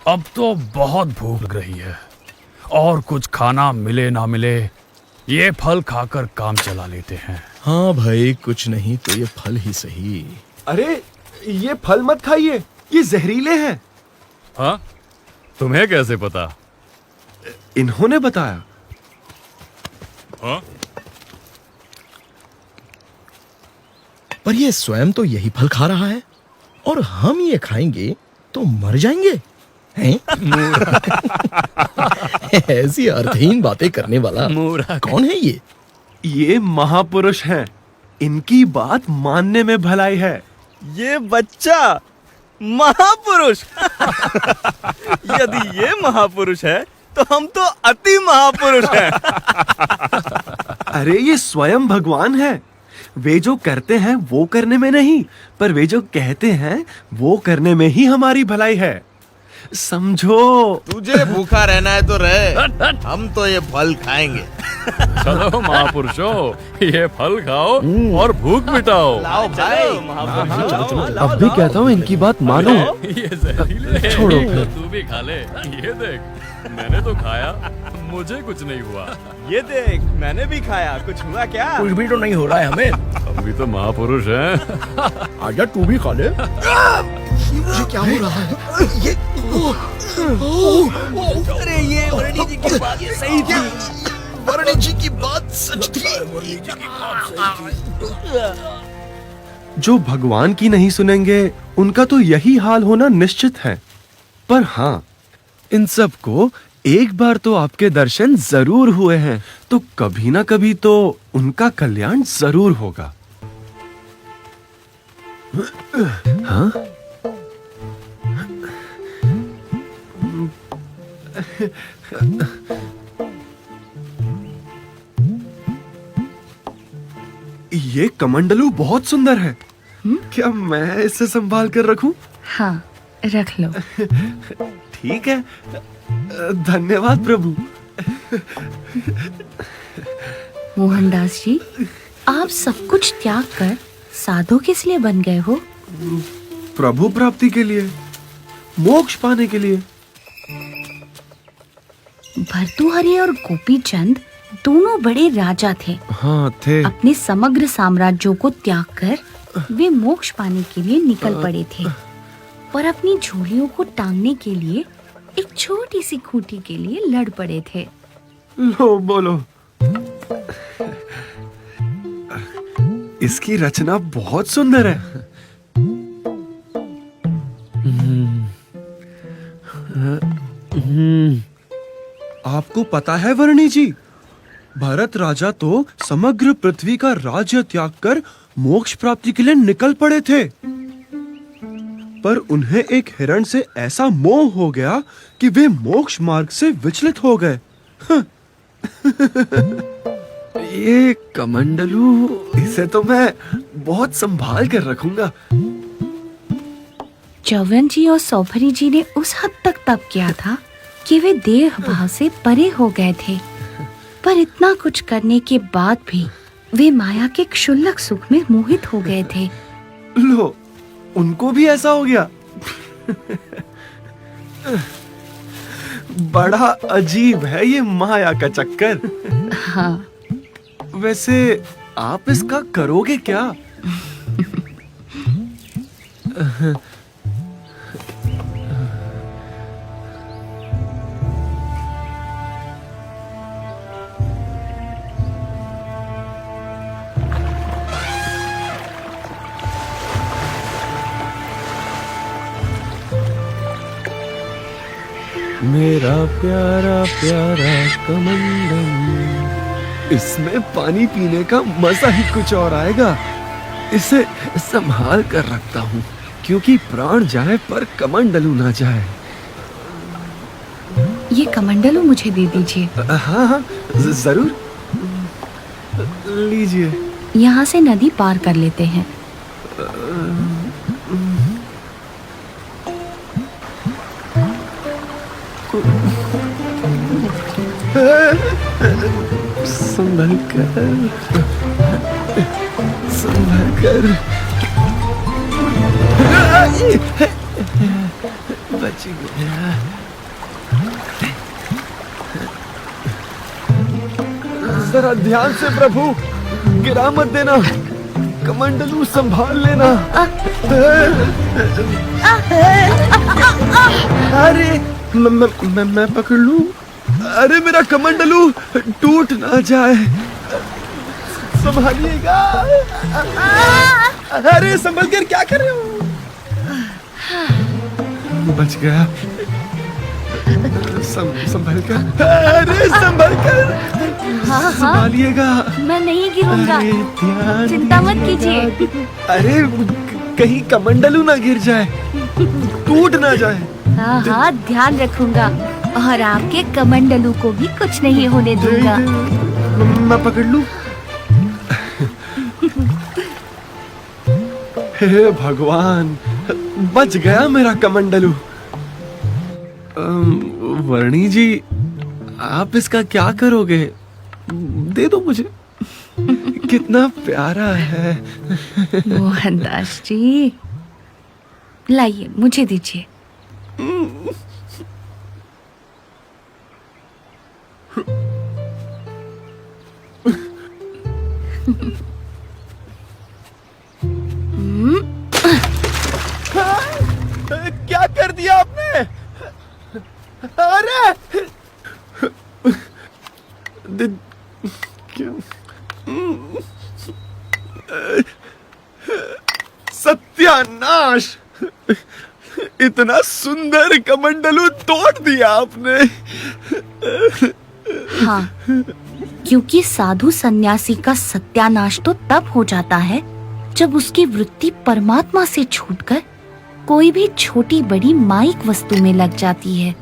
अब तो बहुत भूख लग रही है और कुछ खाना मिले ना मिले ये फल खाकर काम चला लेते हैं। हाँ भाई, कुछ नहीं तो ये फल ही सही। अरे ये फल मत खाइए, ये जहरीले हैं। हाँ, तुम्हें कैसे पता? इन्होंने बताया। हाँ? पर ये स्वयं तो यही फल खा रहा है और हम ये खाएंगे तो मर जाएंगे हैं? ऐसी अर्थहीन बातें करने वाला कौन है ये? ये महापुरुष हैं, इनकी बात मानने में भलाई है। ये बच्चा महापुरुष। यदि ये महापुरुष है तो हम तो अति महापुरुष हैं। अरे ये स्वयं भगवान है। वे जो करते हैं वो करने में नहीं, पर वे जो कहते हैं वो करने में ही हमारी भलाई है, समझो। तुझे भूखा रहना है तो रहे, हम तो ये फल खाएंगे। चलो महापुरुषों, ये फल खाओ और भूख मिटाओ। लाओ भाई, अब भी कहता हूँ इनकी बात मानो। ये जहरीले हैं। छोड़ो फिर। तू भी खा ले। ये देख, मैंने तो खाया, मुझे कुछ नहीं हुआ। ये देख, मैंने भी खाया, कुछ हुआ क्या? कुछ भी तो नहीं हो रहा है हमें। हम भी तो महापुरुष हैं। आजा तू भी खा ले। ये क्या हो रहा है? ये अरे ये वर्णी जी की बात सही थी। वर्णी जी की बात सच थी। जो भगवान की नहीं सुनेंगे उनका तो यही हाल होना निश्चित है। पर हाँ, इन सब को एक बार तो आपके दर्शन जरूर हुए हैं, तो कभी ना कभी तो उनका कल्याण जरूर होगा। हाँ? ये कमंडलू बहुत सुंदर है। क्या मैं इसे संभाल कर रखूं? हाँ, रख लो। ठीक है, धन्यवाद प्रभु। मोहनदास जी, आप सब कुछ त्याग कर साधु किस लिए बन गए हो? प्रभु प्राप्ति के लिए, मोक्ष पाने के लिए। भर्तृहरि और गोपीचंद दोनों बड़े राजा थे। हाँ थे। अपने समग्र साम्राज्यों को त्याग कर वे मोक्ष पाने के लिए निकल पड़े थे, पर अपनी झोलियों को टांगने के लिए एक छोटी सी खूंटी के लिए लड़ पड़े थे। लो बोलो। इसकी रचना बहुत सुंदर है। आपको पता है वर्णी जी, भरत राजा तो समग्र पृथ्वी का राज्य त्याग कर मोक्ष प्राप्ति के लिए निकल पड़े थे, पर उन्हें एक हिरण से ऐसा मोह हो गया कि वे मोक्ष मार्ग से विचलित हो गए। ये कमंडलू, इसे तो मैं बहुत संभाल कर रखूंगा। चौवन जी और सौभरी जी ने उस हद तक तप किया था कि वे देह भाव से परे हो गए थे, पर इतना कुछ करने के बाद भी वे माया के क्षुल्लक सुख में मोहित हो गए थे। लो, उनको भी ऐसा हो गया। बड़ा अजीब है ये माया का चक्कर। हाँ। वैसे आप इसका करोगे क्या? मेरा प्यारा प्यारा कमंडलू, इसमें पानी पीने का मजा ही कुछ और आएगा। इसे संभाल कर रखता हूँ, क्योंकि प्राण जाए पर कमंडलू ना जाए। ये कमंडलू मुझे दे दीजिए। हाँ हाँ, जरूर, लीजिए। यहाँ से नदी पार कर लेते हैं। संभल कर, संभल कर। बच गया। जरा ध्यान से प्रभु, गिरा मत देना, कमंडलू संभाल लेना। अरे मैं पकड़ लूं? अरे मेरा कमंडलू टूट ना जाए, संभालिएगा। अरे संभल कर, क्या कर रहे हो? बच गया। संभल कर, अरे संभल कर, हाँ, संभालिएगा। मैं नहीं गिरूंगा, अरे ध्यान, चिंता मत कीजिए। अरे कहीं कमंडलू ना गिर जाए, टूट ना जाए। हाँ हाँ, ध्यान रखूंगा और आपके कमंडलू को भी कुछ नहीं होने दूंगा। मैं पकड़ लूं? हे भगवान, बच गया मेरा कमंडलू। वर्णी जी, आप इसका क्या करोगे? दे दो मुझे, कितना प्यारा है। मोहनदास जी, लाइए, मुझे दीजिए। क्या कर दिया आपने? अरे क्या? सत्यानाश! इतना सुंदर कमंडलू तोड़ दिया आपने। हाँ, क्योंकि साधु सन्यासी का सत्यानाश तो तब हो जाता है जब उसकी वृत्ति परमात्मा से छूटकर कोई भी छोटी बड़ी माइक वस्तु में लग जाती है।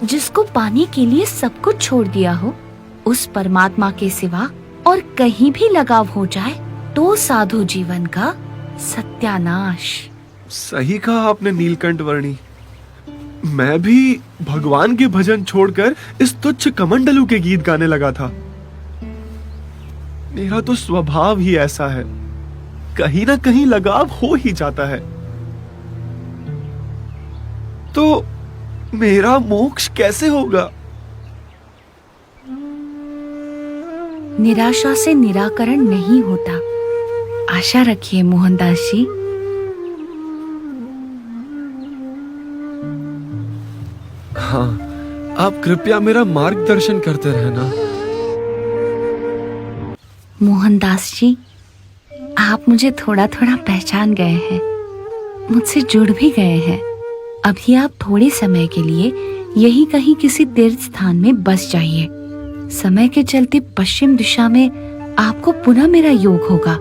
जिसको पाने के लिए सब कुछ छोड़ दिया हो, उस परमात्मा के सिवा और कहीं भी लगाव हो जाए तो साधु जीवन का सत्यानाश। सही कहा आपने नीलकंठ वर्णी। मैं भी भगवान के भजन छोड़कर इस तुच्छ कमंडलू के गीत गाने लगा था। मेरा तो स्वभाव ही ऐसा है, कहीं ना कहीं लगाव हो ही जाता है। तो मेरा मोक्ष कैसे होगा? निराशा से निराकरण नहीं होता, आशा रखिए मोहनदास जी। हाँ, आप कृपया मेरा मार्गदर्शन करते रहना। मोहनदास जी, आप मुझे थोड़ा थोड़ा पहचान गए हैं, मुझसे जुड़ भी गए हैं। अभी आप थोड़े समय के लिए यही कहीं किसी तीर्थ स्थान में बस जाइए। समय के चलते पश्चिम दिशा में आपको पुनः मेरा योग होगा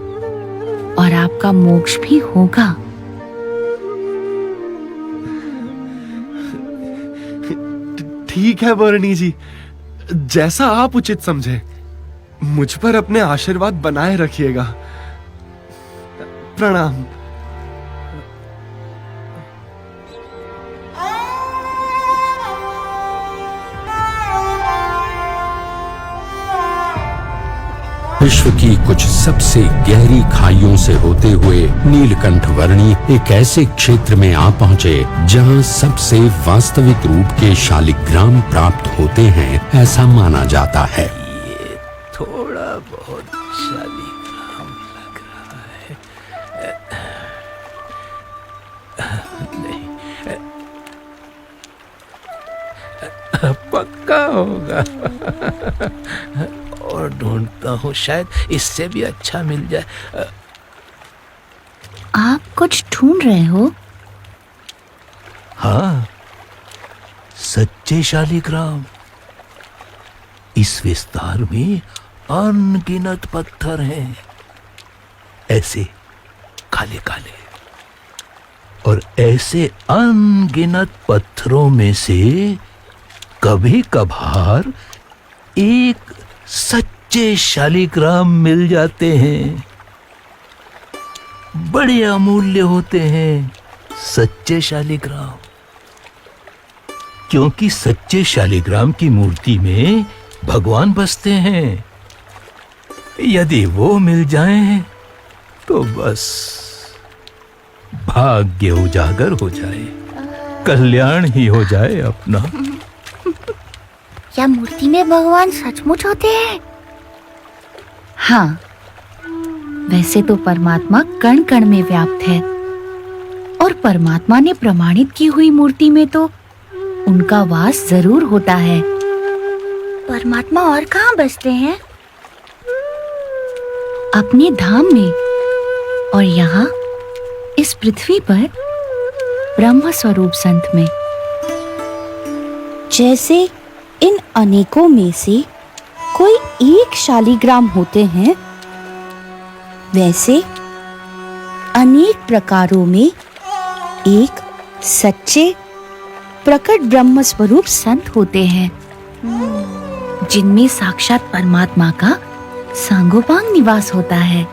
और आपका मोक्ष भी होगा। ठीक है वर्णी जी, जैसा आप उचित समझे। मुझ पर अपने आशीर्वाद बनाए रखिएगा। प्रणाम। विश्व की कुछ सबसे गहरी खाइयों से होते हुए नीलकंठ वर्णी एक ऐसे क्षेत्र में आ पहुँचे जहाँ सबसे वास्तविक रूप के शालिग्राम प्राप्त होते हैं, ऐसा माना जाता है। ये थोड़ा बहुत शालिग्राम लग रहा है। नहीं, पक्का होगा। और ढूंढता हूँ, शायद इससे भी अच्छा मिल जाए। आप कुछ ढूंढ रहे हो? हाँ, सच्चे शालिग्राम। इस विस्तार में अनगिनत पत्थर हैं, ऐसे काले काले। और ऐसे अनगिनत पत्थरों में से कभी कभार एक सच्चे शालिग्राम मिल जाते हैं। बड़े अमूल्य होते हैं सच्चे शालिग्राम, क्योंकि सच्चे शालिग्राम की मूर्ति में भगवान बसते हैं। यदि वो मिल जाएं तो बस भाग्य उजागर हो जाए, कल्याण ही हो जाए अपना। क्या मूर्ति में भगवान सचमुच होते हैं? हाँ, वैसे तो परमात्मा कण कण में व्याप्त है, और परमात्मा ने प्रमाणित की हुई मूर्ति में तो उनका वास जरूर होता है। परमात्मा और कहाँ बसते हैं? अपने धाम में, और यहाँ इस पृथ्वी पर ब्रह्म स्वरूप संत में। जैसे इन अनेकों में से कोई एक शालिग्राम होते हैं, वैसे अनेक प्रकारों में एक सच्चे प्रकट ब्रह्म स्वरूप संत होते हैं, जिनमें साक्षात परमात्मा का सांगोपांग निवास होता है।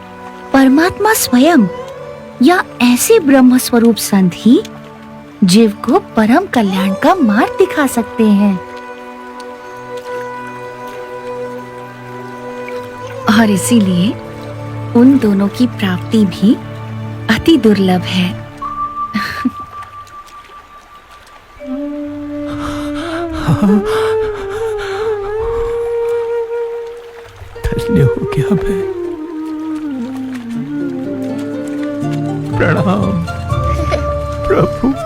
परमात्मा स्वयं या ऐसे ब्रह्म स्वरूप संत ही जीव को परम कल्याण का मार्ग दिखा सकते हैं। और इसीलिए उन दोनों की प्राप्ति भी अति दुर्लभ है। धन्य हो गया मैं। प्रणाम प्रभु।